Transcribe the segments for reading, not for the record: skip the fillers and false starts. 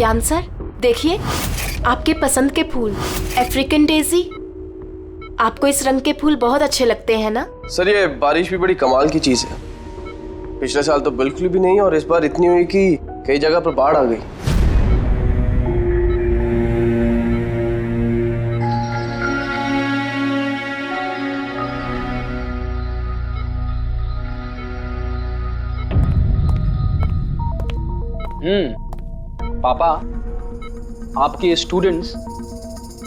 ज्ञान सर, देखिए आपके पसंद के फूल, अफ्रीकन डेजी। आपको इस रंग के फूल बहुत अच्छे लगते हैं ना? सर ये बारिश भी बड़ी कमाल की चीज है। पिछले साल तो बिल्कुल भी नहीं और इस बार इतनी हुई कि कई जगह पर बाढ़ आ गई। पापा, आपके स्टूडेंट्स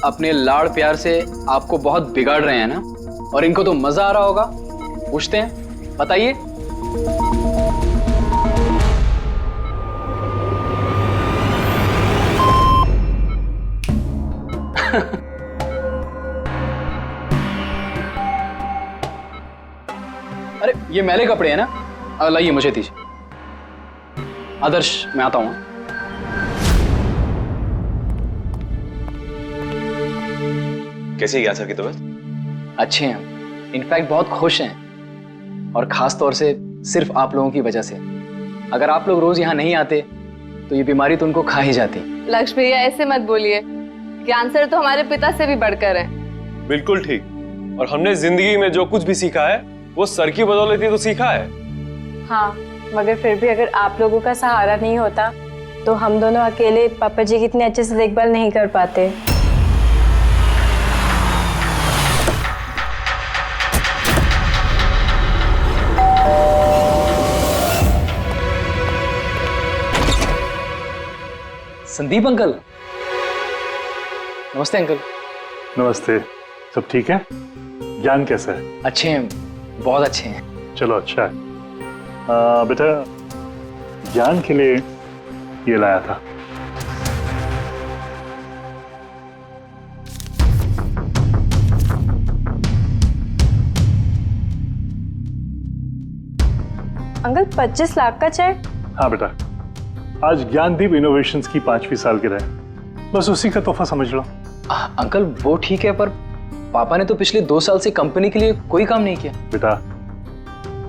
अपने लाड़ प्यार से आपको बहुत बिगाड़ रहे हैं ना, और इनको तो मजा आ रहा होगा। पूछते हैं, बताइए। अरे ये मैले कपड़े हैं ना, लाइए मुझे दीजिए। आदर्श, मैं आता हूं। कैसी है ज्ञान सर की तबीयत? अच्छे हैं, इनफैक्ट बहुत खुश हैं, और खास तौर से सिर्फ आप लोगों की वजह से। अगर आप लोग रोज यहाँ नहीं आते तो ये बीमारी तो उनको खा ही जाती। लक्ष्मी भैया ऐसे मत बोलिए, ज्ञान सर तो हमारे पिता से भी बढ़कर हैं। बिल्कुल ठीक। और हमने जिंदगी में जो कुछ भी सीखा है वो सर की बदौलत ही तो सीखा है। हाँ, मगर फिर भी अगर आप लोगों का सहारा नहीं होता तो हम दोनों अकेले पापा जी की इतने अच्छे से देखभाल नहीं कर पाते। संदीप अंकल। नमस्ते अंकल। नमस्ते। सब ठीक है? ज्ञान कैसा है? अच्छे हैं, बहुत अच्छे हैं। चलो अच्छा है। बेटा, ज्ञान के लिए ये लाया था। अंकल 25 लाख का चेक? हाँ बेटा, आज ज्ञानदीप इनोवेशंस की 5वीं सालगिरह है, बस उसी का तोहफा समझ लो। अंकल वो ठीक है, पर पापा ने तो पिछले 2 साल से कंपनी के लिए कोई काम नहीं किया। बेटा,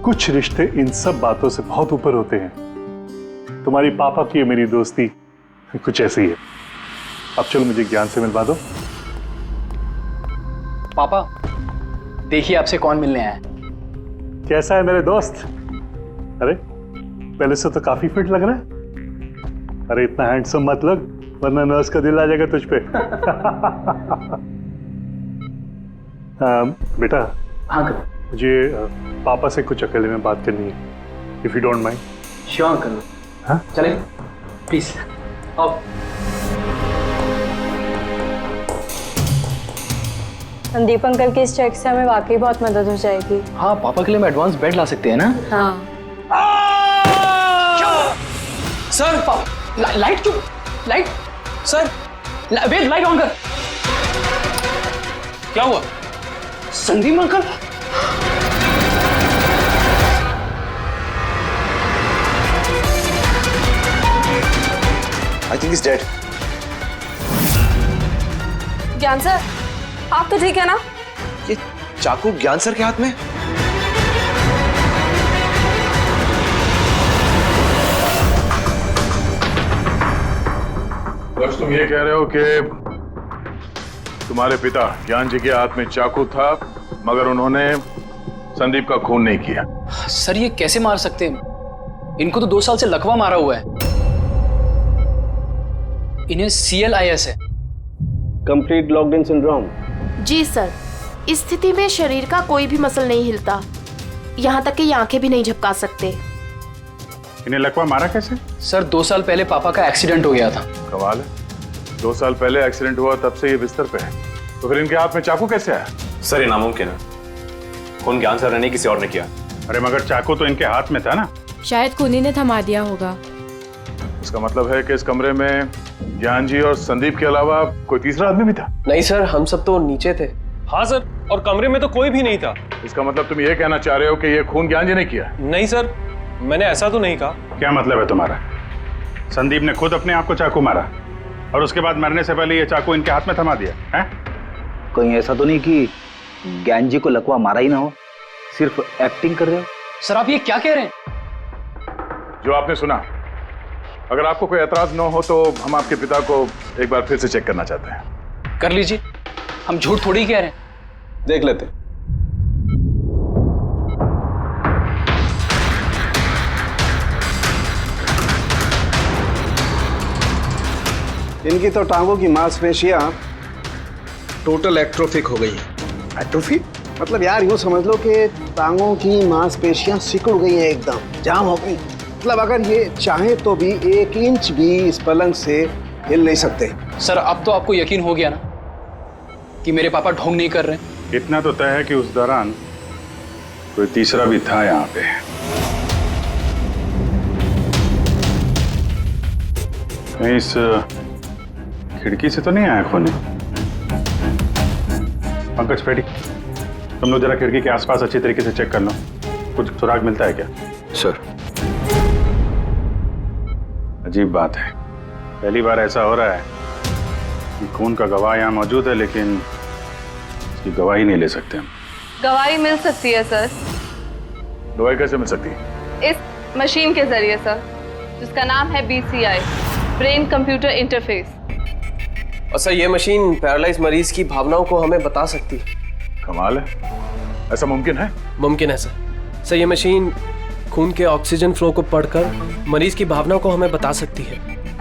कुछ रिश्ते इन सब बातों से बहुत ऊपर होते हैं। तुम्हारी पापा की मेरी दोस्ती कुछ ऐसी है। अब चलो मुझे ज्ञान से मिलवा दो। पापा देखिए आपसे कौन मिलने आया है। कैसा है मेरे दोस्त? अरे पहले से तो काफी फिट लग रहा है। अरे इतना हैंडसम मत लग, वरना नर्स का दिल आ जाएगा तुझ पे। बेटा। हाँ अंकल। मुझे पापा से कुछ अकेले में बात करनी है, if you don't mind. Sure uncle. हाँ चले प्लीज। अब संदीप अंकल के इस चेक से हमें वाकई बहुत मदद हो जाएगी। हाँ, पापा के लिए हम एडवांस बेड ला सकते हैं ना? हाँ। सर लाइट क्यों? Light sir, wait, light on कर। क्या हुआ? Sandeep uncle. I think is dead. Gyan sir, आप तो ठीक है ना? ये चाकू ज्ञान सर के हाथ में? तुम ये कह रहे हो कि तुम्हारे पिता ज्ञान जी के हाथ में चाकू था, मगर उन्होंने संदीप का खून नहीं किया? सर ये कैसे मार सकते हैं? इनको तो 2 साल से लकवा मारा हुआ है। इन्हें CLIS है, कंप्लीट लॉक्ड इन सिंड्रोम। जी सर, इस स्थिति में शरीर का कोई भी मसल नहीं हिलता, यहाँ तक कि आंखें भी नहीं झपका सकते। इन्हें लकवा मारा कैसे? सर 2 साल पहले पापा का एक्सीडेंट हो गया था। कमाल है, 2 साल पहले एक्सीडेंट हुआ, तब से ये बिस्तर पे है, तो फिर इनके हाथ में चाकू कैसे आया? सर ये नामुमकिन है, खून ज्ञान सर ने नहीं किसी और ने किया। अरे मगर चाकू तो इनके हाथ में था ना? शायद खूनी ने थमा दिया होगा। इसका मतलब है कि इस कमरे में ज्ञान जी और संदीप के अलावा कोई तीसरा आदमी भी था? नहीं सर, हम सब तो नीचे थे। हाँ सर, और कमरे में तो कोई भी नहीं था। इसका मतलब तुम ये कहना चाह रहे हो कि ये खून ज्ञान जी ने किया? नहीं सर, मैंने ऐसा तो नहीं कहा। क्या मतलब है तुम्हारा? संदीप ने खुद अपने आप को चाकू मारा और उसके बाद मरने से पहले ये चाकू इनके हाथ में थमा दिया है? कहीं ऐसा तो नहीं कि ज्ञान जी को लकवा मारा ही ना हो, सिर्फ एक्टिंग कर रहे हो? सर आप ये क्या कह रहे हैं? जो आपने सुना अगर आपको कोई एतराज न हो तो हम आपके पिता को एक बार फिर से चेक करना चाहते हैं। कर लीजिए, हम झूठ थोड़ी कह रहे हैं। देख लेते हैं। इनकी तो टांगों की मांसपेशियां टोटल एट्रोफिक हो गई हैं। एट्रोफिक मतलब यार यूं समझ लो कि टांगों की मांसपेशियां सिकुड़ गई हैं, एकदम जाम हो गई। मतलब अगर ये चाहे तो भी 1 इंच भी इस पलंग से हिल नहीं सकते। सर अब तो आपको यकीन हो गया ना कि मेरे पापा ढोंग नहीं कर रहे? इतना तो तय है कि उस दौरान कोई तीसरा भी था यहाँ पे। कहीं इस खिड़की से तो नहीं आया खून? पंकज पेटी, तुम लोग जरा खिड़की के आसपास अच्छी तरीके से चेक कर लो, कुछ सुराग मिलता है क्या? सर अजीब बात है, पहली बार ऐसा हो रहा है कि खून का गवाह यहाँ मौजूद है लेकिन इसकी गवाही नहीं ले सकते हम। गवाही मिल सकती है सर, गवाही कैसे मिल सकती है? इस मशीन के जरिए सर, जिसका नाम है BCI, ब्रेन कंप्यूटर इंटरफेस। और सर ये मशीन पैरालाइज मरीज की भावनाओं को हमें बता सकती है। कमाल है, ऐसा मुमकिन है? मुमकिन है सर। सर ये मशीन खून के ऑक्सीजन फ्लो को पढ़कर मरीज की भावनाओं को हमें बता सकती है।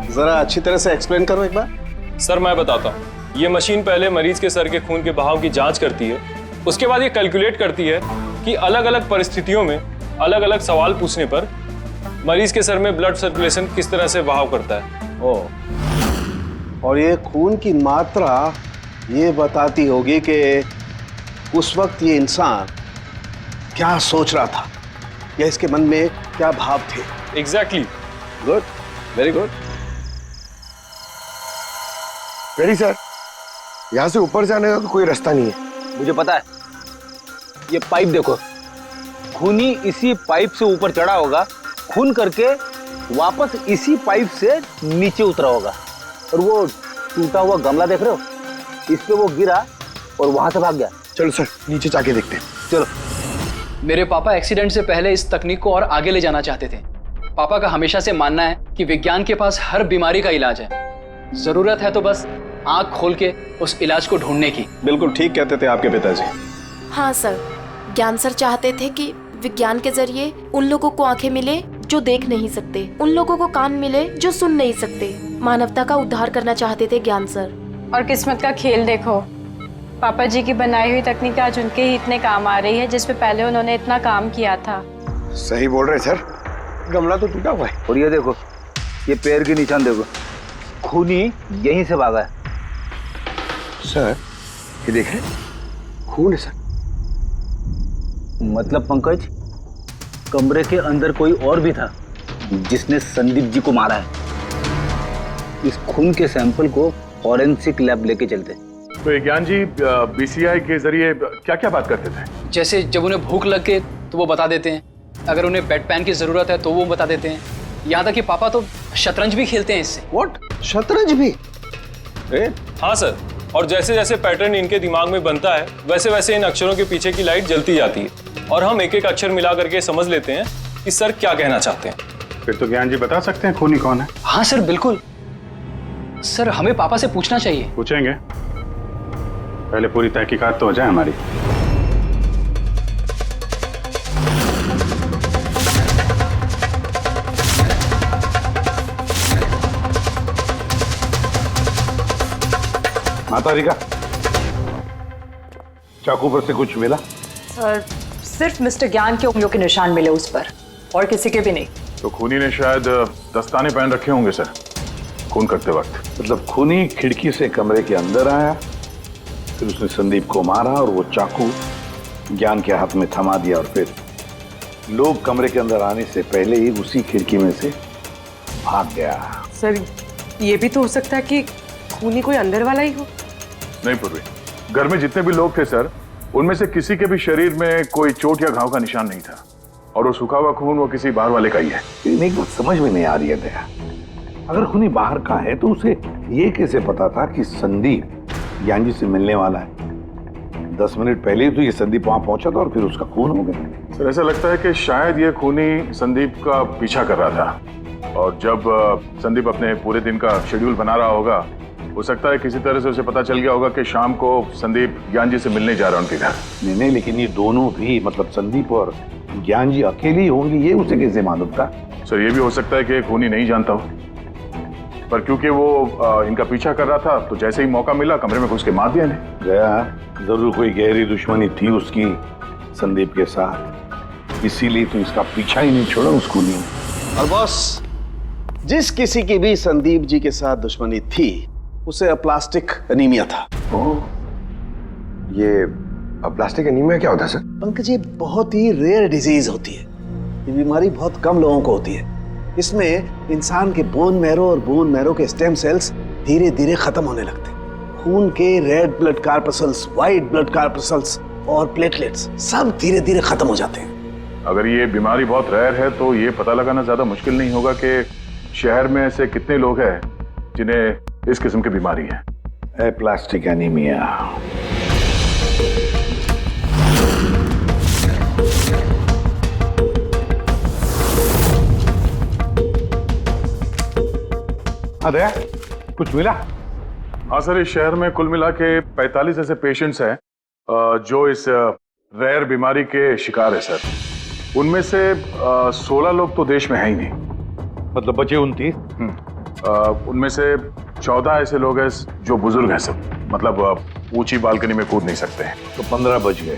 जरा अच्छी तरह से एक्सप्लेन करो एक बार। सर मैं बताता हूँ। ये मशीन पहले मरीज के सर के खून के बहाव की जांच करती है, उसके बाद ये कैलकुलेट करती है कि अलग अलग परिस्थितियों में अलग अलग सवाल पूछने पर मरीज के सर में ब्लड सर्कुलेशन किस तरह से बहाव करता है। ओह, और ये खून की मात्रा ये बताती होगी कि उस वक्त ये इंसान क्या सोच रहा था या इसके मन में क्या भाव थे। Exactly. Good, very good. Very sir, यहाँ से ऊपर जाने का तो कोई रास्ता नहीं है। मुझे पता है, ये पाइप देखो, खूनी इसी पाइप से ऊपर चढ़ा होगा, खून करके वापस इसी पाइप से नीचे उतरा होगा। और वो टूटा हुआ गमला देख रहे हो, इस पे वो गिरा और वहां से भाग गया। चलो सर नीचे जाके देखते हैं। चलो। मेरे पापा एक्सीडेंट से पहले इस तकनीक को और आगे ले जाना चाहते थे। पापा का हमेशा से मानना है कि विज्ञान के पास हर बीमारी का इलाज है, जरूरत है तो बस आंख खोल के उस इलाज को ढूंढने की। बिल्कुल ठीक कहते थे आपके पिताजी। हाँ सर, ज्ञान सर चाहते थे कि विज्ञान के जरिए उन लोगों को आंखें मिले जो देख नहीं सकते, उन लोगों को कान मिले जो सुन नहीं सकते। मानवता का उद्धार करना चाहते थे ज्ञान सर। और किस्मत का खेल देखो, पापा जी की बनाई हुई तकनीक आज उनके ही इतने काम आ रही है जिस पे पहले उन्होंने इतना काम किया था। सही बोल रहे सर, गमला तो टूटा हुआ है। और ये देखो, ये पैर के निशान देखो, खूनी यहीं से भागा है। सर ये देखें, खून है सर। मतलब पंकज, कमरे के अंदर कोई और भी था जिसने संदीप जी को मारा है। इस खून के सैंपल को फॉरेंसिक लैब लेके चलते। तो ज्ञान जी BCI के जरिए क्या क्या बात करते थे? जैसे जब उन्हें भूख लग गए तो वो बता देते हैं, अगर उन्हें बेड पैन की जरूरत है तो वो बता देते हैं। यहाँ तक कि पापा तो शतरंज भी खेलते हैं इससे। व्हाट, शतरंज भी? हाँ सर, और जैसे जैसे पैटर्न इनके दिमाग में बनता है वैसे वैसे इन अक्षरों के पीछे की लाइट जलती जाती है और हम एक एक अक्षर मिला करके समझ लेते हैं कि सर क्या कहना चाहते हैं। फिर तो ज्ञान जी बता सकते हैं खूनी कौन है? हाँ सर बिल्कुल। सर हमें पापा से पूछना चाहिए। पूछेंगे, पहले पूरी तहकीकात तो हो जाए हमारी। माता रिका, चाकू पर से कुछ मिला? सर सिर्फ मिस्टर ज्ञान के उंगलियों के निशान मिले उस पर, और किसी के भी नहीं। तो खूनी ने शायद दस्ताने पहन रखे होंगे सर खून करते वक्त। मतलब खूनी खिड़की से कमरे के अंदर आया, फिर उसने संदीप को मारा और वो चाकू ज्ञान के हाथ में थमा दिया और फिर लोग कमरे के अंदर आने से पहले ही उसी खिड़की में से भाग गया। सर ये भी तो हो सकता है कि खूनी कोई अंदर वाला ही हो। नहीं पूर्वी, घर में जितने भी लोग थे सर, उनमें से किसी के भी शरीर में कोई चोट या घाव का निशान नहीं था, और वो सूखा हुआ खून वो किसी बाहर वाले का ही है। एक बात समझ में नहीं आ रही है दया, अगर खूनी बाहर का है तो उसे ये कैसे पता था कि संदीप ज्ञान जी से मिलने वाला है? 10 मिनट पहले ही तो ये संदीप वहां पहुंचा था और फिर उसका खून हो गया। सर ऐसा लगता है कि शायद ये खूनी संदीप का पीछा कर रहा था और जब संदीप अपने पूरे दिन का शेड्यूल बना रहा होगा, हो सकता है किसी तरह से उसे पता चल गया होगा कि शाम को संदीप ज्ञान जी से मिलने जा रहा है उनके घर। नहीं, लेकिन ये दोनों भी, मतलब संदीप और ज्ञान जी अकेले ही होंगे, ये उसे कैसे मालूम था? सर, ये भी हो सकता है कि खूनी नहीं जानता हो, पर क्योंकि वो इनका पीछा कर रहा था तो जैसे ही मौका मिला कमरे में घुस के मार दिया इन्हें। गया, जरूर कोई गहरी दुश्मनी थी उसकी संदीप के साथ, इसीलिए तो इसका पीछा ही नहीं छोड़ा उस खूनी ने। और बॉस, जिस किसी की भी संदीप जी के साथ दुश्मनी थी उसे अप्लास्टिक एनीमिया था। ये प्लास्टिक एनीमिया क्या होता है सर? पंकज, ये बहुत ही रेयर डिजीज होती है। ये बीमारी बहुत कम लोगों को होती है। इसमें इंसान के बोन मैरो और बोन मैरो के स्टेम सेल्स धीरे धीरे खत्म होने लगते हैं। खून के red blood corpuscles, white blood corpuscles और प्लेटलेट्स सब धीरे धीरे खत्म हो जाते हैं। अगर ये बीमारी बहुत रेयर है तो ये पता लगाना ज्यादा मुश्किल नहीं होगा कि शहर में ऐसे कितने लोग हैं जिन्हें इस किस्म की बीमारी है। Plastic anaemia. अरे कुछ मिला? हाँ सर, इस शहर में कुल मिला के 45 ऐसे पेशेंट्स हैं जो इस रेयर बीमारी के शिकार है सर। उनमें से 16 लोग तो देश में है ही नहीं, मतलब बचे 29। उनमें से 14 ऐसे लोग हैं जो बुजुर्ग हैं सर, मतलब ऊंची बालकनी में कूद नहीं सकते हैं। तो 15 बच गए।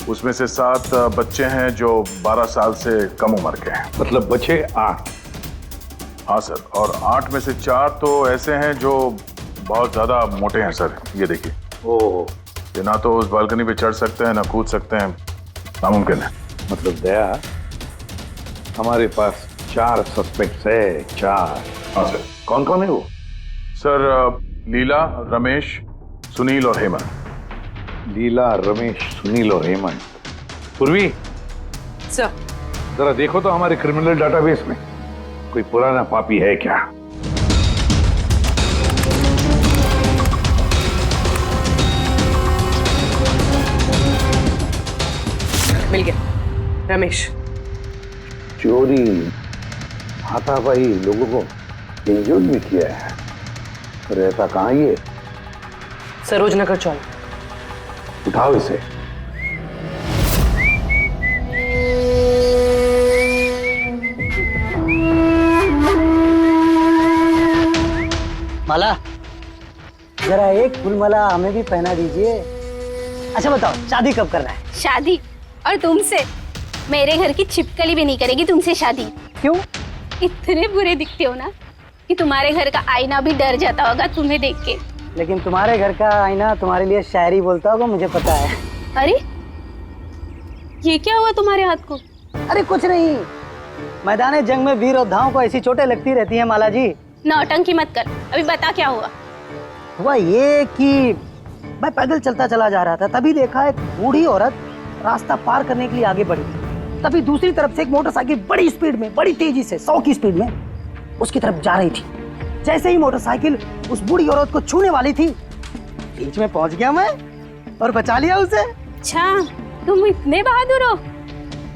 उसमें से 7 बच्चे हैं जो 12 साल से कम उम्र के हैं। मतलब बचे 8। हाँ सर, और 8 में से 4 तो ऐसे हैं जो बहुत ज्यादा मोटे हैं सर। ये देखिए, ओह, ये ना तो उस बालकनी पे चढ़ सकते हैं ना कूद सकते हैं, नामुमकिन है। मतलब दया, हमारे पास 4 सस्पेक्ट्स है। 4। हाँ सर। कौन कौन है वो? सर, लीला, रमेश, सुनील और हेमंत। लीला, रमेश, सुनील और हेमंत। पूर्वी, सर, जरा देखो तो हमारे क्रिमिनल डाटाबेस में कोई पुराना पापी है क्या? मिल गया। रमेश, चोरी, हाथापाई, लोगों को इंजर्ड भी किया है। रहता कहाँ ये? सरोजनगर चौक। उठाओ इसे। माला, जरा एक फूल माला हमें भी पहना दीजिए। अच्छा बताओ, शादी कब करना है? शादी? और तुमसे? मेरे घर की छिपकली भी नहीं करेगी तुमसे शादी। क्यों? इतने बुरे दिखते हो ना कि तुम्हारे घर का आईना भी डर जाता होगा तुम्हें देख के। लेकिन तुम्हारे घर का आईना तुम्हारे लिए शायरी बोलता होगा, मुझे पता है। अरे ये क्या हुआ तुम्हारे हाथ को? अरे कुछ नहीं, मैदान जंग में वीर योद्धाओं को ऐसी चोटें लगती रहती हैं माला जी। नौटंकी मत कर, अभी बता क्या हुआ। हुआ ये कि मैं पैदल चलता चला जा रहा था, तभी देखा एक बूढ़ी औरत रास्ता पार करने के लिए आगे बढ़ी। तभी दूसरी तरफ से एक मोटरसाइकिल बड़ी स्पीड में, बड़ी तेजी से 100 की स्पीड में उसकी तरफ जा रही थी। जैसे ही मोटरसाइकिल उस बूढ़ी औरत को छूने वाली थी, बीच में पहुंच गया मैं और बचा लिया उसे। अच्छा, तुम इतने बहादुर हो।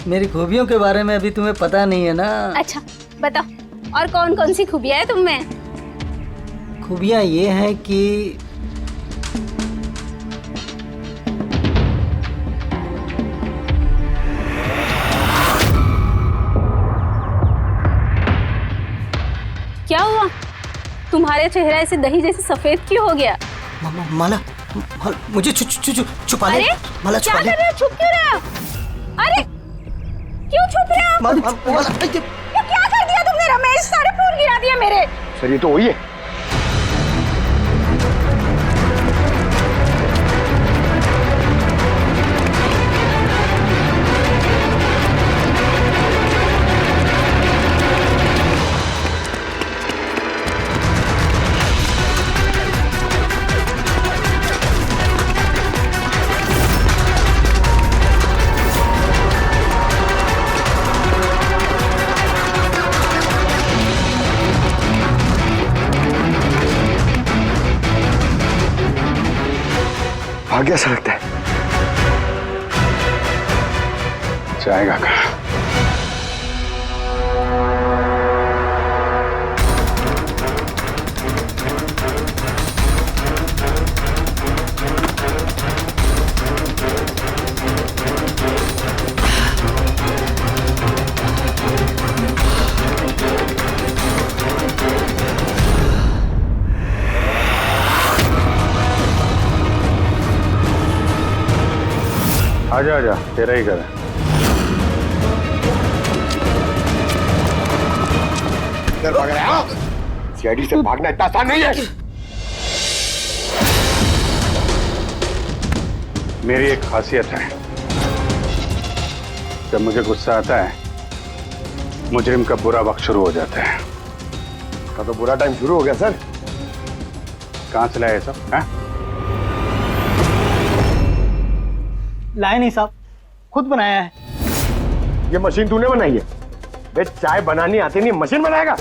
मेरी खूबियों के बारे में अभी तुम्हें पता नहीं है ना। अच्छा बताओ, और कौन कौन सी खूबियां है तुम में? खूबियां ये हैं कि क्या हुआ? तुम्हारे चेहरा ऐसे दही जैसे सफेद क्यों हो गया? माला, मुझे छुपा ले। अरे माला, क्या कर रहे हो? छुप क्यों रहे हो? अरे क्यों छुप रहे हो? ये क्या कर दिया तुमने रमेश? सारे फूल गिरा दिया मेरे। सर, ये तो वही है। भाग गया सा लगता है। जाएगा कहाँ? आजा आजा, तेरा ही घर है। इधर भाग रहा है? सीआईडी से भागना इतना आसान नहीं है। मेरी एक खासियत है, जब मुझे गुस्सा आता है मुजरिम का बुरा वक्त शुरू हो जाता है। का तो बुरा टाइम शुरू हो गया सर। कहाँ से लाया ये सब? हैं? लाए नहीं साहब, खुद बनाया है। ये मशीन तूने बनाई है? बे चाय बनानी आती नहीं, मशीन बनाएगा?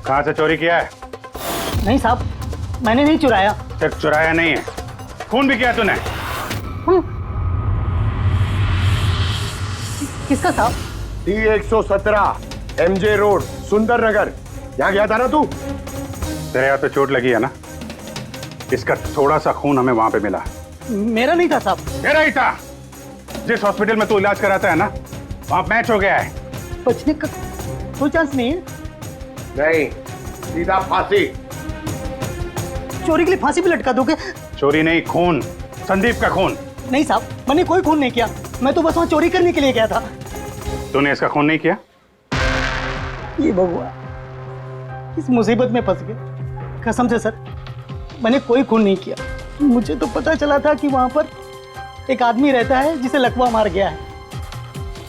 कहाँ से चोरी किया है? नहीं साहब, मैंने नहीं चुराया। सिर्फ चुराया नहीं है, खून भी किया तूने। किसका साहब? T117 MJ रोड सुंदर नगर, यहाँ गया था ना तू? तेरे हाथ पे चोट लगी है ना, इसका थोड़ा सा खून हमें वहां पे मिला। मेरा नहीं था साहब। मेरा ही था। जिस हॉस्पिटल में तू इलाज कराता है ना, वहां मैच हो गया है। बचने का कोई चांस नहीं है। नहीं, सीधा फांसी। चोरी के लिए फांसी भी लटका दोगे? चोरी नहीं, खून, संदीप का खून। नहीं साहब, मैंने कोई खून नहीं किया, मैं तो बस वहां चोरी करने के लिए गया था। तूने इसका खून नहीं किया? ये भगवान, इस मुसीबत में फंस गए। कसम से सर, मैंने कोई खून नहीं किया। मुझे तो पता चला था कि वहां पर एक आदमी रहता है जिसे लकवा मार गया है।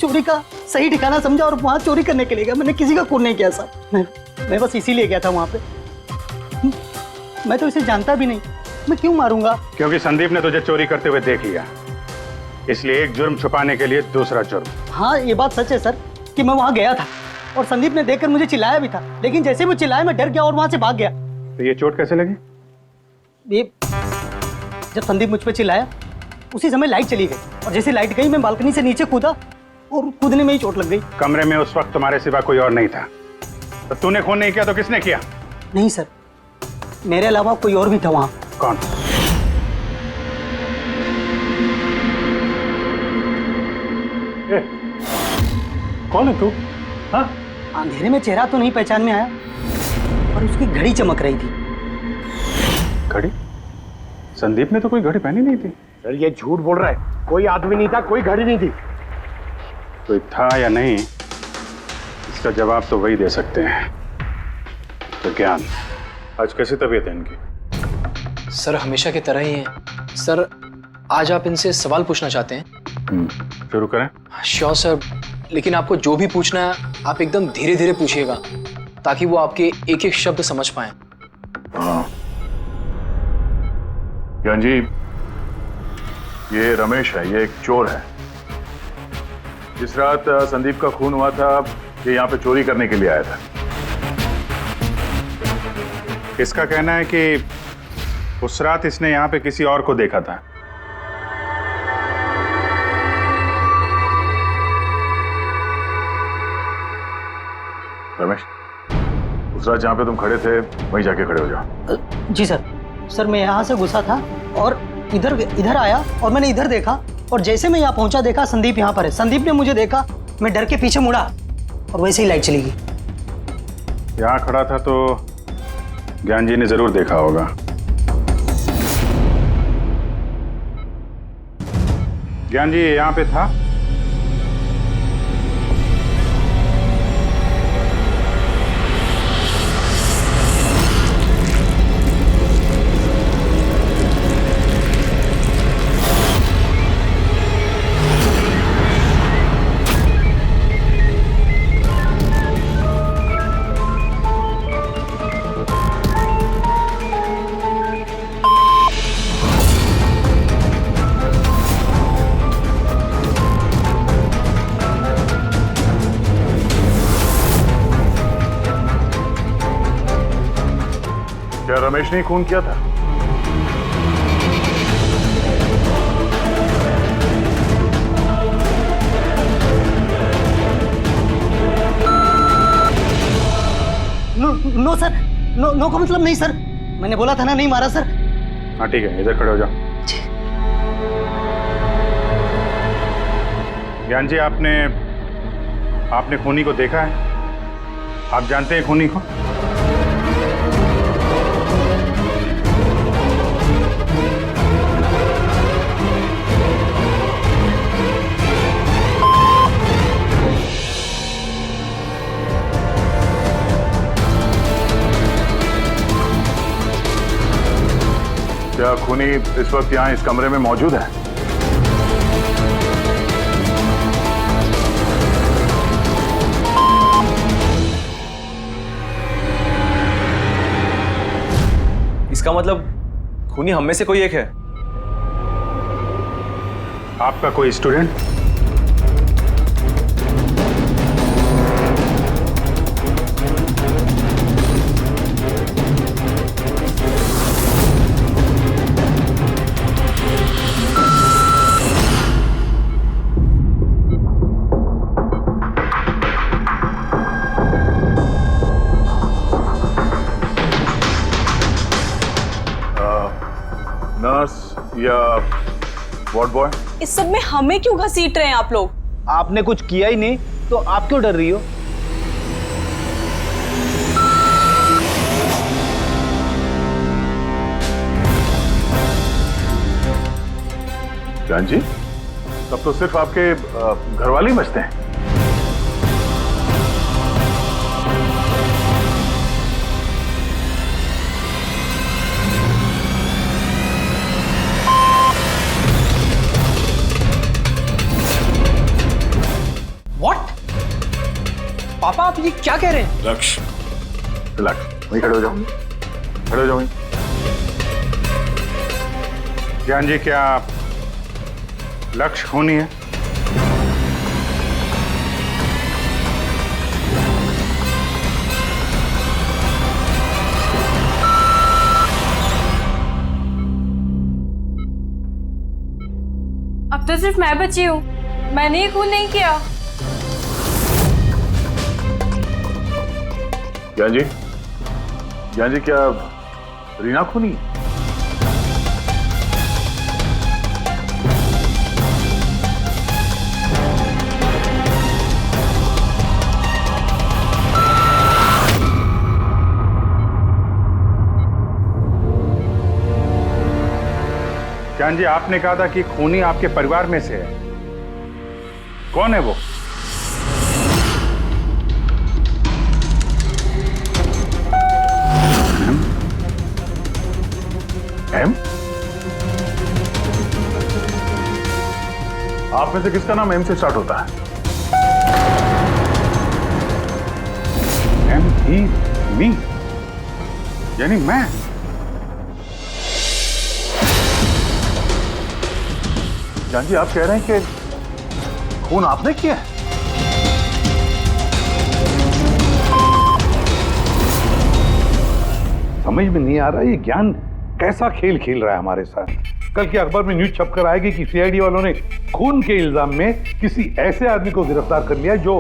चोरी का सही ठिकाना समझा और वहां चोरी करने के लिए गया। मैंने किसी का खून नहीं किया साहब। मैं बस इसीलिए गया था वहां पे। मैं तो इसे जानता भी नहीं, मैं क्यों मारूंगा? क्योंकि संदीप ने तुझे चोरी करते हुए देख लिया, इसलिए एक जुर्म छुपाने के लिए दूसरा जुर्म। हाँ, ये बात सच है सर कि मैं वहां गया था और संदीप ने देखकर मुझे चिल्लाया भी था, लेकिन जैसे वो चिल्लाया मैं डर गया और वहां से भाग गया। तो ये चोट कैसे लगी? ये जब संदीप मुझ पर चिल्लाया उसी समय लाइट चली गई और जैसे लाइट गई मैं बालकनी से नीचे कूदा और कूदने में ही चोट लग गई। कमरे में उस वक्त तुम्हारे सिवा कोई और नहीं था, तो तूने खून नहीं किया तो किसने किया? नहीं सर, मेरे अलावा कोई और भी था वहां। कौन? कौन है तू? हाँ? अंधेरे में चेहरा तो नहीं पहचान में आया, पर उसकी घड़ी चमक रही थी। घड़ी? संदीप ने तो कोई घड़ी पहनी नहीं थी। सर ये झूठ बोल रहा है, कोई आदमी नहीं था, कोई घड़ी नहीं थी। कोई था या नहीं, इसका जवाब तो वही दे सकते हैं। तो ज्ञान, आज कैसी तबीयत है इनकी? सर हमेशा की तरह ही है। सर आज आप इनसे सवाल पूछना चाहते हैं? शुरू करें? श्योर सर, लेकिन आपको जो भी पूछना है आप एकदम धीरे धीरे पूछिएगा ताकि वो आपके एक एक शब्द समझ पाए। हाँ। ज्ञान जी, ये रमेश है, ये एक चोर है। जिस रात संदीप का खून हुआ था, ये यहाँ पे चोरी करने के लिए आया था। इसका कहना है कि उस रात इसने यहाँ पे किसी और को देखा था। रमेश, उस रात जहाँ पे तुम खड़े थे वहीं जाके खड़े हो जाओ। जी सर। सर मैं यहाँ से घुसा था और इधर आया और मैंने इधर देखा और जैसे मैं यहाँ पहुंचा देखा संदीप यहाँ पर है। संदीप ने मुझे देखा, मैं डर के पीछे मुड़ा और वैसे ही लाइट चली गई। यहाँ खड़ा था तो ज्ञान जी ने जरूर देखा होगा। ज्ञान जी यहाँ पे था? क्या रमेश ने खून किया था? नो सर, नो का मतलब नहीं सर, मैंने बोला था ना नहीं मारा सर। हाँ ठीक है, इधर खड़े हो जाओ। ज्ञान जी, आपने खूनी को देखा है? आप जानते हैं खूनी को? क्या खूनी इस वक्त यहाँ इस कमरे में मौजूद है? इसका मतलब खूनी हम में से कोई एक है। आपका कोई स्टूडेंट? नर्स या वार्ड बॉय? इस सब में हमें क्यों घसीट रहे हैं आप लोग? आपने कुछ किया ही नहीं तो आप क्यों डर रही हो? ज्ञान जी, तब तो सिर्फ आपके घर वाले ही बचते हैं। पापा आप ये क्या कह रहे हैं? लक्ष्य, रिलैक्स, वहीं खड़े हो जाओ, खड़े हो जाओ वहीं। ज्ञान जी, क्या लक्ष्य खूनी है? अब तो सिर्फ मैं बची हूँ, मैंने ही खून नहीं किया। ज्ञान जी, ज्ञान जी, क्या रीना खूनी? ज्ञान जी, आपने कहा था कि खूनी आपके परिवार में से है। कौन है वो? एम? आप में से किसका नाम एम से स्टार्ट होता है? एम ही मी, यानी मैं। जान जी, आप कह रहे हैं कि खून आपने किया है? समझ में नहीं आ रहा ये ज्ञान कैसा खेल खेल रहा है हमारे साथ। कल के अखबार में न्यूज छपकर आएगी कि सीआईडी वालों ने खून के इल्जाम में किसी ऐसे आदमी को गिरफ्तार कर लिया जो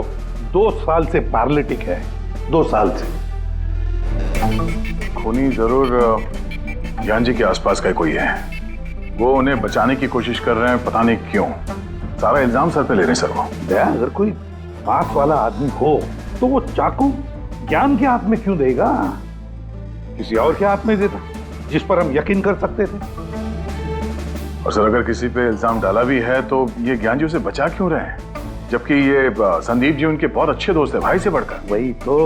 2 साल से पैरालिटिक है। 2 साल से। खूनी जरूर ज्ञान जी के आसपास का कोई है। वो उन्हें बचाने की कोशिश कर रहे हैं, पता नहीं क्यों। सारा इल्जाम सर पे ले रहे हैं सर वो। दया, अगर कोई पास वाला आदमी हो तो वो चाकू ज्ञान के हाथ में क्यों देगा? किसी और के हाथ में देता जिस पर हम यकीन कर सकते थे। और सर, अगर किसी पे इल्जाम डाला भी है तो ये ज्ञान जी उसे बचा क्यों रहे हैं? जबकि ये संदीप जी उनके बहुत अच्छे दोस्त है, भाई से बढ़कर। वही तो,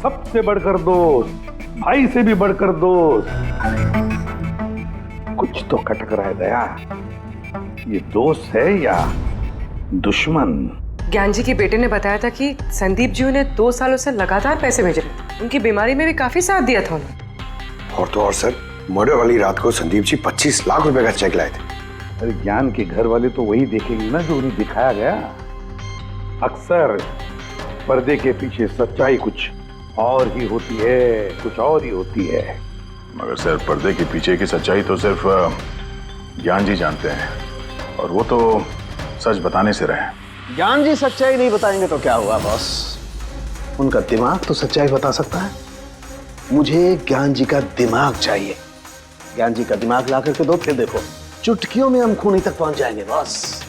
सबसे बढ़कर दोस्त, भाई से भी बढ़कर दोस्त। कुछ तो खटक रहा है दया। ये दोस्त है या दुश्मन? ज्ञान जी के बेटे ने बताया था कि संदीप जी उन्हें 2 सालों से लगातार पैसे भेज रहे थे। उनकी बीमारी में भी काफी साथ दिया था उन्होंने। और तो और सर, मर्डर वाली रात को संदीप जी 25 लाख रुपए का चेक लाए थे। अरे ज्ञान के घर वाले तो वही देखेंगे ना जो उन्हें दिखाया गया। अक्सर पर्दे के पीछे सच्चाई कुछ और ही होती है, कुछ और ही होती है। मगर सर, पर्दे के पीछे की सच्चाई तो सिर्फ ज्ञान जी जानते हैं, और वो तो सच बताने से रहे। ज्ञान जी सच्चाई नहीं बताएंगे तो क्या हुआ बॉस? उनका दिमाग तो सच्चाई बता सकता है। मुझे ज्ञान जी का दिमाग चाहिए। ज्ञान जी का दिमाग ला करके दो, फिर देखो चुटकियों में हम खूनी तक पहुंच जाएंगे बॉस।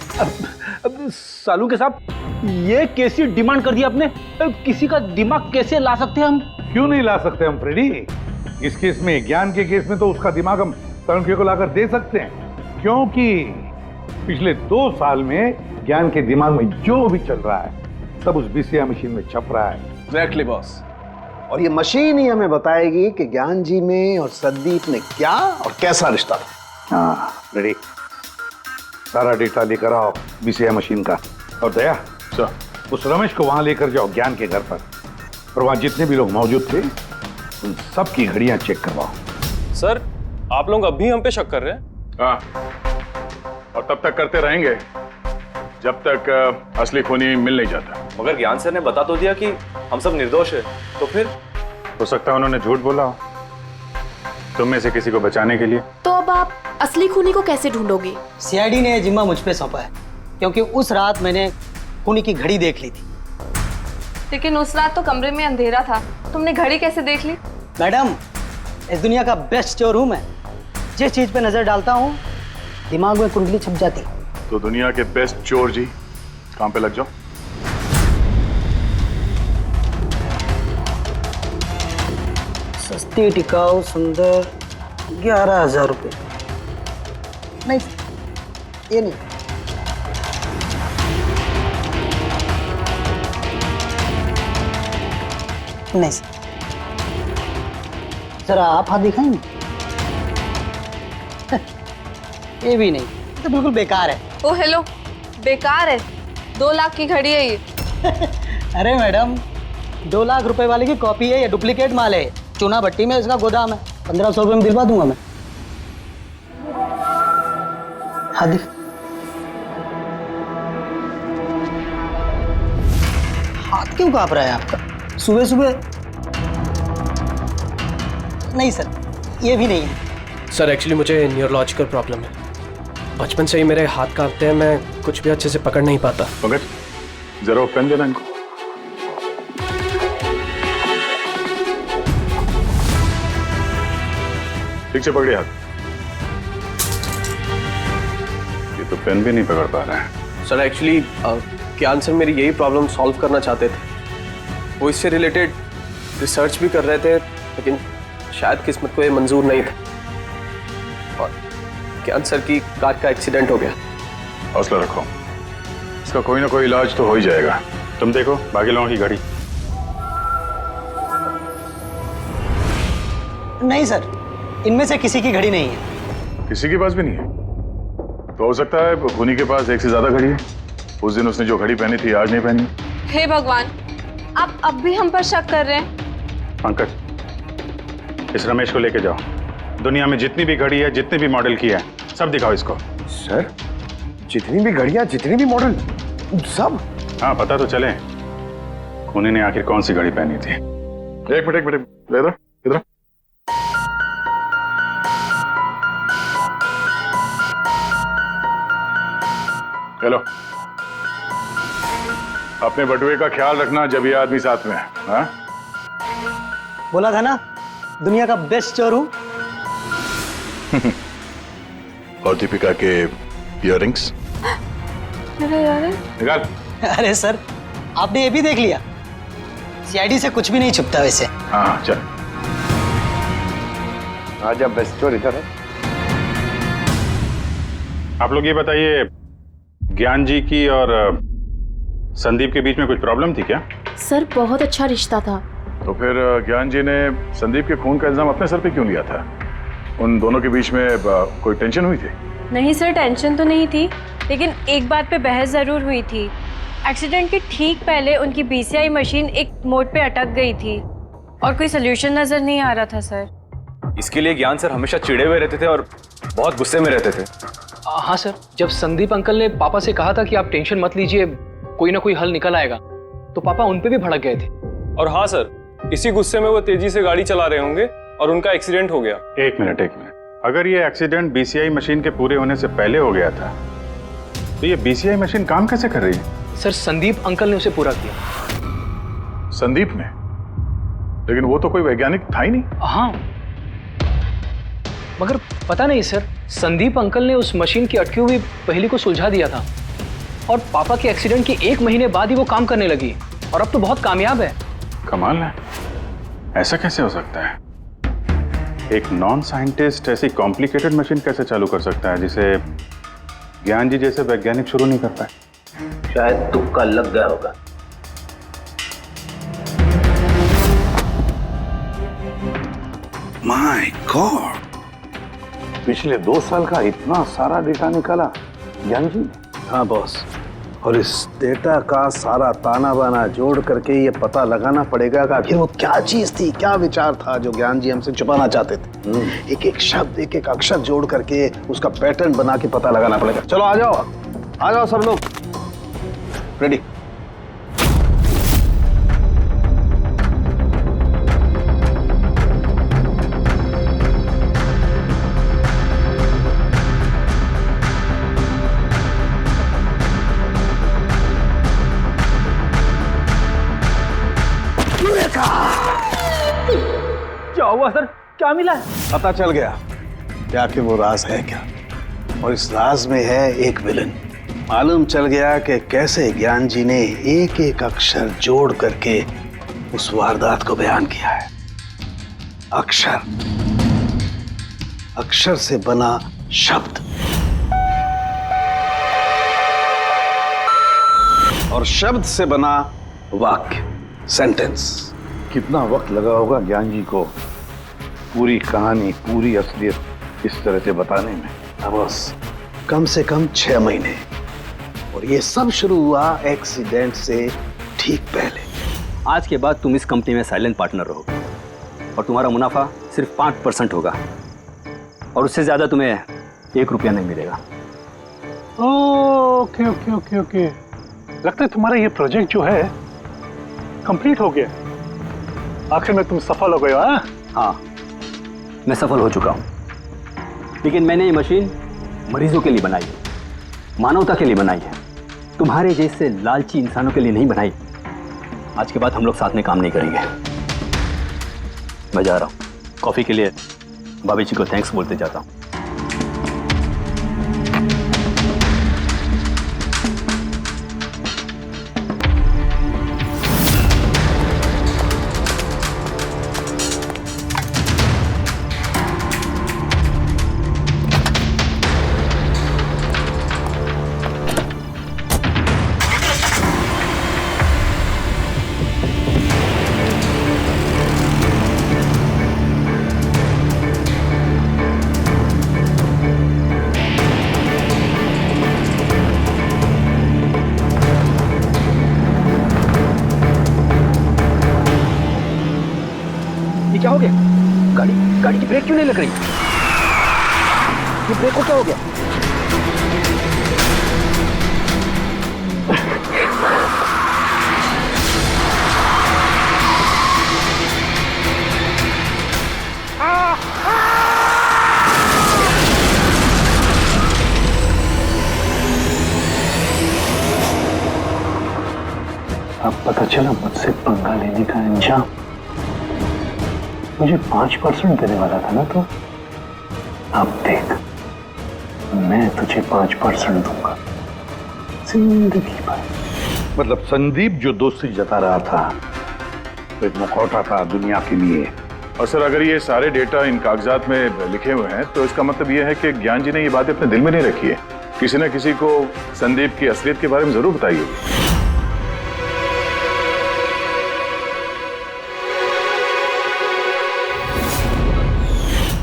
अब सालू के साहब, ये कैसी डिमांड कर दी आपने? किसी का दिमाग कैसे ला सकते हैं हम? क्यों नहीं ला सकते हम फ्रेडी? इस केस में, ज्ञान के केस में तो उसका दिमाग हम तरुण को लाकर दे सकते हैं, क्योंकि पिछले 2 साल में ज्ञान के दिमाग में जो भी चल रहा है सब उस बीसीआई मशीन में छप रहा है। Exactly boss. और ये मशीन ही हमें बताएगी कि ज्ञान जी में और संदीप में क्या और कैसा रिश्ता था। हाँ रेडी, सारा डेटा लेकर आओ बीसीआई मशीन का। और दया सर, उस रमेश को वहां लेकर जाओ ज्ञान के घर पर, और वहां जितने भी लोग मौजूद थे उन सब की घड़ियां चेक करवाओ। सर, आप लोग अभी हम पे शक कर रहे हैं? हाँ, और तब तक करते रहेंगे जब तक असली खूनी मिल नहीं जाता। मगर ज्ञान सर ने बता तो दिया कि हम सब निर्दोष है, तो फिर हो सकता है उन्होंने झूठ बोला हो तुम में से किसी को बचाने के लिए। तो अब आप असली खूनी को कैसे ढूंढोगे? सीआईडी ने जिम्मा मुझ पे सौंपा है, क्योंकि उस रात मैंने खूनी की घड़ी देख ली थी। लेकिन उस रात तो कमरे में अंधेरा था, तुमने घड़ी कैसे देख ली? मैडम, इस दुनिया का बेस्ट चोर हूं मैं। जिस चीज पे नजर डालता हूं दिमाग में कुंडली छप जाती। तो दुनिया के बेस्ट चोर जी काम पे लग जाओ। सस्ती टिकाऊ सुंदर 11,000 रुपये। नहीं, ये नहीं। नहीं सर, जरा आप हाथ दिखाएंगे? ये भी नहीं, ये तो बिल्कुल बेकार है। ओ हेलो, बेकार है? 2 लाख की घड़ी है ये। अरे मैडम, 2 लाख रुपए वाले की कॉपी है, ये डुप्लीकेट माल है। चूना भट्टी में इसका गोदाम है, 1500 रुपये में दिलवा दूंगा मैं। हाथ दिख। हाथ क्यों कांप रहा है आपका सुबह सुबह? नहीं सर, ये भी नहीं है। सर एक्चुअली मुझे न्यूरोलॉजिकल प्रॉब्लम है, बचपन से ही मेरे हाथ कांपते हैं, मैं कुछ भी अच्छे से पकड़ नहीं पाता। पंकज, जरा पेन देना इनको। ठीक से पकड़िए हाथ। ये तो पेन भी नहीं पकड़ पा रहा है। सर एक्चुअली ज्ञान सर मेरी यही प्रॉब्लम सॉल्व करना चाहते थे, वो इससे रिलेटेड रिसर्च भी कर रहे थे, लेकिन शायद किस्मत को ये मंजूर नहीं था और ज्ञान सर की कार का एक्सीडेंट हो गया। हौसला रखो, इसका कोई ना कोई इलाज तो हो ही जाएगा। तुम देखो बाकी लोगों की घड़ी। नहीं सर, इनमें से किसी की घड़ी नहीं है। किसी के पास भी नहीं है? तो हो सकता है खूनी के पास एक से ज्यादा घड़ी है। उस दिन उसने जो घड़ी पहनी थी आज नहीं पहनी। हे भगवान, आप अब भी हम पर शक कर रहे हैं? पंकज, इस रमेश को लेके जाओ, दुनिया में जितनी भी घड़ी है, जितने भी मॉडल की है, सब दिखाओ इसको। सर, जितनी भी घड़ियां, जितने भी मॉडल, सब? हाँ, पता तो चले खूनी ने आखिर कौन सी घड़ी पहनी थी। एक मिनट इधर इधर। हेलो, अपने बटुए का ख्याल रखना जब ये आदमी साथ में है। हाँ? बोला था ना, दुनिया का बेस्ट चोर हूं। और दीपिका के इयररिंग्स निकाल। अरे सर, आपने ये भी देख लिया? सीआईडी से कुछ भी नहीं छुपता वैसे। हाँ चल। आजा, बेस्ट चोर इधर है। आप लोग ये बताइए, ज्ञान जी की और संदीप के बीच में कुछ प्रॉब्लम थी क्या? सर बहुत अच्छा रिश्ता था। तो फिर ज्ञान जी ने संदीप के खून का इल्जाम अपने सर पे क्यों लिया था? उन दोनों के बीच में कोई टेंशन हुई थी? नहीं सर, टेंशन तो नहीं थी, लेकिन एक बात पे बहस जरूर हुई थी। एक्सीडेंट के ठीक पहले उनकी बीसीआई मशीन एक मोड़ पे अटक गई थी और कोई सोल्यूशन नजर नहीं आ रहा था सर। इसके लिए ज्ञान सर हमेशा चिढ़े हुए रहते थे और बहुत गुस्से में रहते थे। हाँ सर, जब संदीप अंकल ने पापा से कहा था कि आप टेंशन मत लीजिए, कोई ना कोई हल निकल आएगा, तो पापा उन पे भी भड़क गए थे। और हाँ सर, इसी गुस्से में वो तेजी से गाड़ी चला रहे होंगे और उनका एक्सीडेंट हो गया। एक मिनट, अगर ये एक्सीडेंट बीसीआई मशीन के पूरे होने से पहले हो गया था, तो ये बीसीआई मशीन काम कैसे कर रही है? सर, संदीप अंकल ने उसे पूरा किया। संदीप ने? लेकिन वो तो कोई वैज्ञानिक था ही नहीं। हाँ, मगर पता नहीं सर, संदीप अंकल ने उस मशीन की अटकी हुई पहेली को सुलझा दिया था और पापा के एक्सीडेंट के 1 महीने बाद ही वो काम करने लगी और अब तो बहुत कामयाब है। कमाल है, ऐसा कैसे हो सकता है? एक नॉन साइंटिस्ट ऐसी कॉम्प्लिकेटेड मशीन कैसे चालू कर सकता है जिसे ज्ञान जी जैसे वैज्ञानिक शुरू नहीं कर पाए? शायद तुक्का लग गया होगा। माय गॉड, पिछले 2 साल का इतना सारा डेटा निकाला ज्ञान जी ने? हाँ बॉस, और इस डेटा का सारा ताना बाना जोड़ करके ये पता लगाना पड़ेगा कि आखिर वो क्या चीज थी, क्या विचार था जो ज्ञान जी हमसे छुपाना चाहते थे। एक एक शब्द, एक एक अक्षर जोड़ करके उसका पैटर्न बना के पता लगाना पड़ेगा। चलो आ जाओ सब लोग, रेडी। क्या हुआ सर, क्या मिला? पता चल गया क्या कि वो राज है क्या, और इस राज में है एक विलन। मालूम चल गया कि कैसे ज्ञान जी ने एक एक अक्षर जोड़ करके उस वारदात को बयान किया है। अक्षर से बना शब्द और शब्द से बना वाक्य, सेंटेंस। कितना वक्त लगा होगा ज्ञान जी को पूरी कहानी, पूरी असलियत इस तरह से बताने में? बस कम से कम 6 महीने, और ये सब शुरू हुआ एक्सीडेंट से ठीक पहले। आज के बाद तुम इस कंपनी में साइलेंट पार्टनर रहोगे और तुम्हारा मुनाफा सिर्फ 5% होगा, और उससे ज्यादा तुम्हें 1 रुपया नहीं मिलेगा। ओके ओके ओके ओके, लगता है तुम्हारा ये प्रोजेक्ट जो है कंप्लीट हो गया। आखिर में तुम सफल हो गए हो। हाँ, मैं सफल हो चुका हूँ, लेकिन मैंने ये मशीन मरीजों के लिए बनाई है, मानवता के लिए बनाई है, तुम्हारे जैसे लालची इंसानों के लिए नहीं बनाई। आज के बाद हम लोग साथ में काम नहीं करेंगे। मैं जा रहा हूँ, कॉफी के लिए भाभी जी को थैंक्स बोलते जाता हूँ। क्या हो गया? गाड़ी की ब्रेक क्यों नहीं लग रही? ये ब्रेक को क्या हो गया? अब पता चला मुझसे पंगा लेने का अंजाम। मुझे 5% देने वाला था ना तो, अब देख मैं तुझे 5% दूंगा जिंदगी भर। मतलब संदीप जो दोस्ती जता रहा था तो एक मुखौटा था दुनिया के लिए। और सर, अगर ये सारे डेटा इन कागजात में लिखे हुए हैं तो इसका मतलब ये है कि ज्ञान जी ने ये बातें अपने दिल में नहीं रखी है। किसी न किसी को संदीप की असलियत के बारे में जरूर बताई होगी।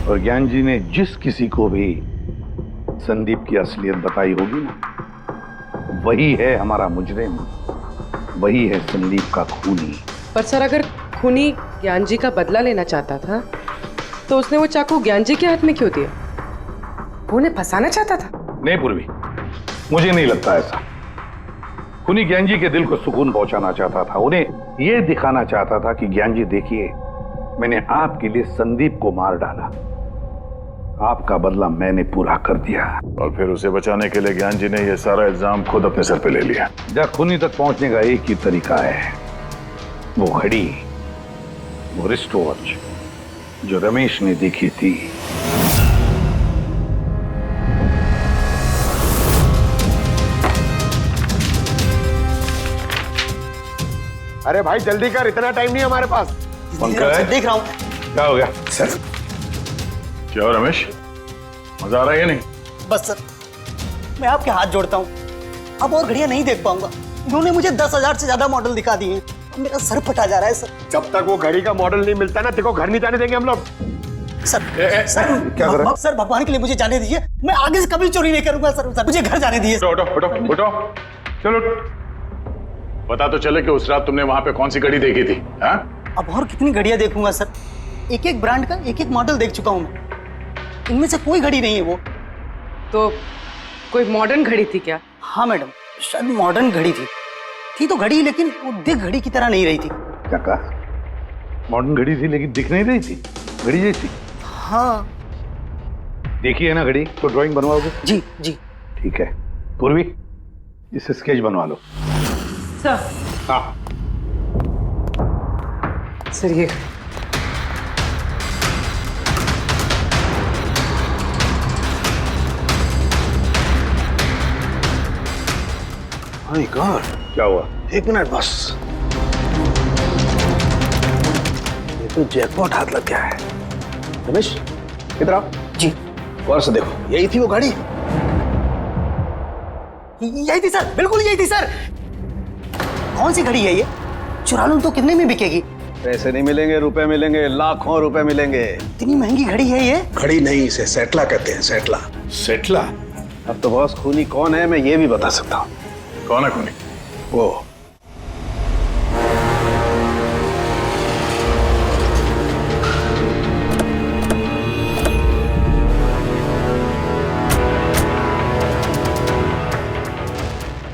और ज्ञान जी ने जिस किसी को भी संदीप की असलियत बताई होगी ना, वही है हमारा मुजरिम, वही है संदीप का खूनी। पर सर, अगर खूनी ज्ञान जी का बदला लेना चाहता था तो उसने वो चाकू ज्ञान जी के हाथ में क्यों दिया? वो उन्हें फंसाना चाहता था? नहीं पूर्वी, मुझे नहीं लगता ऐसा। खूनी ज्ञान जी के दिल को सुकून पहुंचाना चाहता था, उन्हें यह दिखाना चाहता था कि ज्ञान जी देखिए, मैंने आपके लिए संदीप को मार डाला, आपका बदला मैंने पूरा कर दिया। और फिर उसे बचाने के लिए ज्ञान जी ने यह सारा इल्जाम खुद अपने सर पे ले लिया। जब खूनी तक पहुंचने का एक ही तरीका है, वो घड़ी, वो रिस्ट वॉच जो रमेश ने देखी थी। अरे भाई जल्दी कर, इतना टाइम नहीं हमारे पास। देख रहा हूं। क्या हो गया सर? क्या हो रमेश, मजा आ रहा है या नहीं? बस सर, मैं आपके हाथ जोड़ता हूँ, अब और घड़ियां नहीं देख पाऊंगा। इन्होंने मुझे 10,000 से ज्यादा मॉडल दिखा दिए हैं, मेरा सर फटा जा रहा है सर। जब तक वो घड़ी का मॉडल नहीं मिलता ना, देखो घर नहीं जाने देंगे हम लोग। सर क्या कर रहा है? सर भगवान के लिए मुझे जाने दीजिए, मैं आगे से कभी चोरी नहीं करूंगा सर, मुझे घर जाने दीजिए। उठो उठो उठो उठो, चलो पता तो चले कि उस रात तुमने वहां पे कौन सी घड़ी देखी थी? हाँ? अब और कितनी घड़ियां देखूंगा सर, एक एक ब्रांड का एक एक मॉडल देख चुका हूं मैं, इनमें से कोई घड़ी नहीं है वो। तो कोई मॉडर्न घड़ी थी क्या? हाँ मैडम, शायद मॉडर्न घड़ी थी तो घड़ी, लेकिन वो दिख घड़ी की तरह नहीं रही थी। क्या कहा? मॉडर्न घड़ी थी लेकिन दिख नहीं रही थी, घड़ी जैसी। हाँ देखी है ना घड़ी, तो ड्राइंग बनवाओगे? जी जी ठीक है। पूर्वी, इससे स्केच बनवा लो। सर। हाँ सर ये माय गॉड, क्या हुआ? 1 मिनट बस, ये तो जैकपॉट हाथ लग गया है। रमेश इधर आओ। जी। गौर से देखो, यही थी वो गाड़ी? यही थी सर, बिल्कुल यही थी सर। कौन सी घड़ी है ये? चुरा लूं तो कितने में बिकेगी? पैसे नहीं मिलेंगे, रुपए मिलेंगे, लाखों रुपए मिलेंगे। इतनी महंगी घड़ी है ये? घड़ी नहीं, इसे सेटला कहते हैं, सेटला। सेटला? अब तो बॉस खूनी कौन है मैं ये भी बता सकता हूँ। कौन है खूनी? वो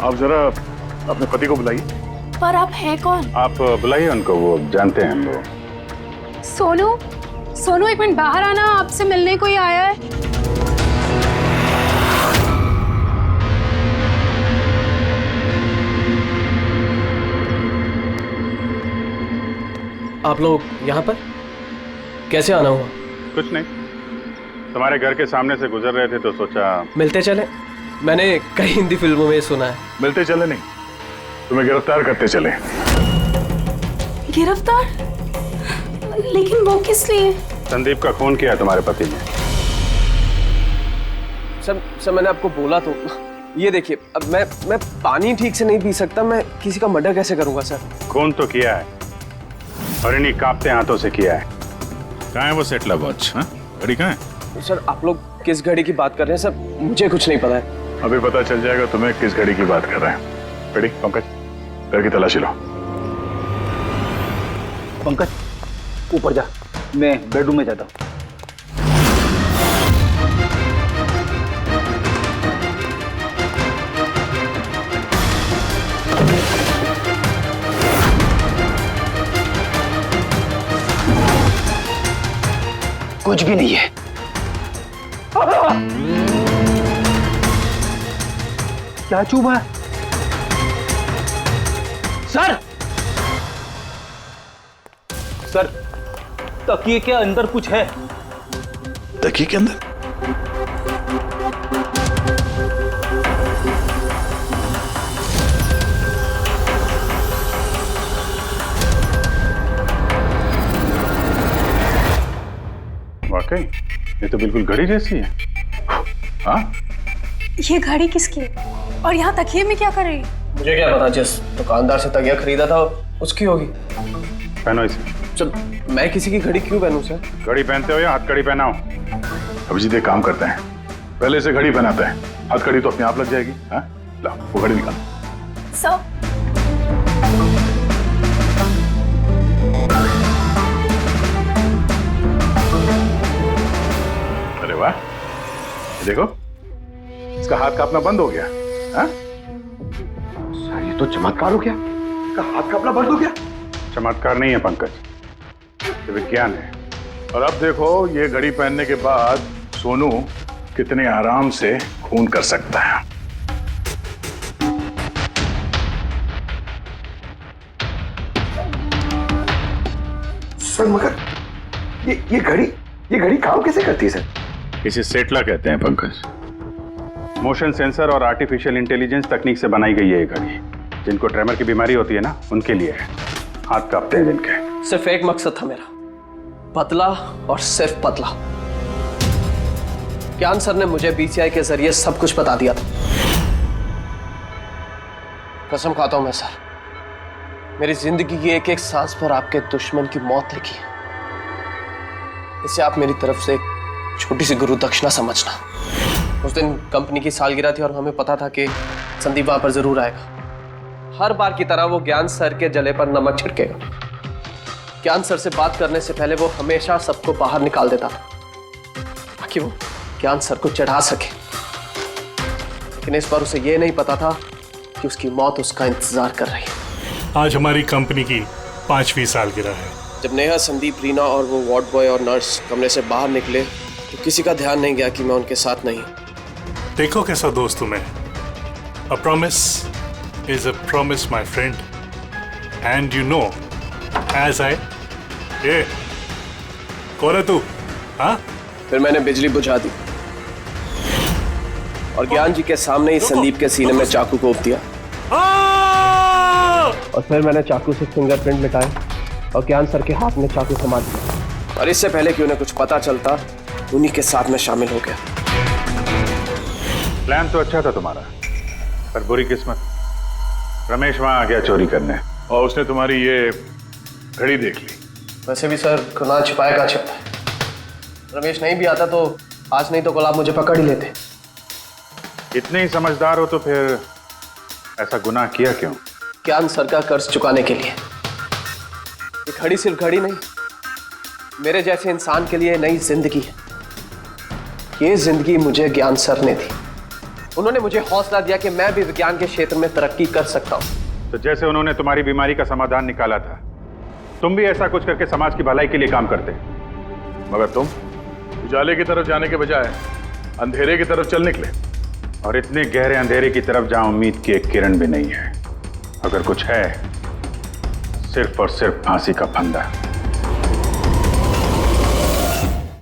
आप जरा अपने पति को बुलाइए। पर आप हैं कौन? आप बुलाइए उनको, वो जानते हैं हम लोग। सोनू, सोनू एक मिनट बाहर आना, आपसे मिलने कोई आया है। आप लोग यहाँ पर कैसे आना हुआ? कुछ नहीं, तुम्हारे घर के सामने से गुजर रहे थे तो सोचा मिलते चले। मैंने कई हिंदी फिल्मों में सुना है। मिलते चले नहीं, तुम्हें गिरफ्तार करते चले। गिरफ्तार? लेकिन वो किस लिए? संदीप का खून किया तुम्हारे पति ने। सर मैंने आपको बोला तो, ये देखिए, अब मैं पानी ठीक से नहीं पी सकता, मैं किसी का मर्डर कैसे करूंगा सर? खून तो किया है और इन्हीं कांपते हाथों से किया है। कहाँ है वो सेटला वॉच? घड़ी कहाँ है? सर आप लोग किस घड़ी की बात कर रहे हैं सर? मुझे कुछ नहीं पता है। अभी पता चल जाएगा तुम्हें किस घड़ी की बात कर रहे हैं। घड़ी, पंकज घर की तलाशी लो। पंकज ऊपर जा, मैं बेडरूम में जाता हूँ। कुछ भी नहीं है। क्या चुभा? सर, सर तकिए के अंदर कुछ है। तकिए के अंदर? वाकई ये तो बिल्कुल घड़ी जैसी है। हाँ, ये घड़ी किसकी है? और यहाँ तकिए में क्या कर रही है? मुझे क्या पता, जिस दुकानदार से तकिया खरीदा था उसकी होगी। पहनो इसे। सर मैं किसी की घड़ी क्यों पहनूं सर? घड़ी पहनते हो या हथकड़ी पहनाओ? अभिजीत एक काम करते हैं, पहले से घड़ी पहनाते हैं, हथकड़ी तो अपने आप लग जाएगी। हाँ, ला वो घड़ी निकाल। सर अरे वाह, देखो इसका हाथ कांपना बंद हो गया। हाँ? सर ये तो चमत्कार हो गया, इसका हाथ कांपना बंद हो गया। चमत्कार नहीं है पंकज, ये विज्ञान है। और अब देखो ये घड़ी पहनने के बाद सोनू कितने आराम से खून कर सकता है। सर मगर ये घड़ी काम कैसे करती है सर? इसे सेटला कहते हैं पंकज। मोशन सेंसर और आर्टिफिशियल इंटेलिजेंस तकनीक से बनाई गई है ये घड़ी। जिनको ट्रेमर की बीमारी होती है ना, उनके लिए है। हाथ कांपते हैं जिनके। सिर्फ एक मकसद था मेरा, पतला और सिर्फ पतला। ज्ञान सर ने मुझे बीसीआई के जरिए सब कुछ बता दिया था। कसम खाता हूं मैं सर, मेरी जिंदगी की एक एक सांस पर आपके दुश्मन की मौत लिखी है। इसे आप मेरी तरफ से एक छोटी सी गुरु दक्षिणा समझना। उस दिन कंपनी की सालगिरह थी और हमें पता था कि संदीप वहां पर जरूर आएगा। हर बार की तरह वो ज्ञान सर के जले पर नमक छिड़केगा। ज्ञान सर से बात करने से पहले वो हमेशा सबको बाहर निकाल देता था ताकि वो ज्ञान सर को चढ़ा सके। लेकिन इस बार उसे ये नहीं पता था कि उसकी मौत उसका इंतजार कर रही है। आज हमारी कंपनी की 5वीं सालगिरह है। जब नेहा, संदीप, रीना और वो वार्ड बॉय और नर्स कमरे से बाहर निकले तो किसी का ध्यान नहीं गया कि मैं उनके साथ नहीं। देखो कैसा दोस्त हूं मैं। A promise is a promise, my friend. And you know, as I... ये कौन है तू? हाँ? फिर मैंने बिजली बुझा दी और ज्ञान जी के सामने ही संदीप के सीने में चाकू घोंप दिया। और फिर मैंने चाकू से फिंगरप्रिंट मिटाए और ज्ञान सर के हाथ में चाकू थमा दिया। और इससे पहले कि उन्हें कुछ पता चलता, उन्हीं के साथ में शामिल हो गया। प्लान तो अच्छा था तुम्हारा, पर बुरी किस्मत, रमेश वहां आ गया चोरी करने और उसने तुम्हारी ये घड़ी देख ली। वैसे भी सर, गुनाह छिपाए का छिपता है। रमेश नहीं भी आता तो आज नहीं तो कल आप मुझे पकड़ ही लेते। इतने ही समझदार हो तो फिर ऐसा गुनाह किया क्यों? ज्ञान सर का कर्ज चुकाने के लिए। ये घड़ी सिर्फ घड़ी नहीं, मेरे जैसे इंसान के लिए नई जिंदगी है। ये जिंदगी मुझे ज्ञान सर ने दी। उन्होंने मुझे हौसला दिया कि मैं भी विज्ञान के क्षेत्र में तरक्की कर सकता हूँ। तो जैसे उन्होंने तुम्हारी बीमारी का समाधान निकाला था, तुम भी ऐसा कुछ करके समाज की भलाई के लिए काम करते। मगर तुम उजाले की तरफ जाने के बजाय अंधेरे की तरफ चल निकले, और इतने गहरे अंधेरे की तरफ जहां उम्मीद की एक किरण भी नहीं है। अगर कुछ है, सिर्फ और सिर्फ फांसी का फंदा।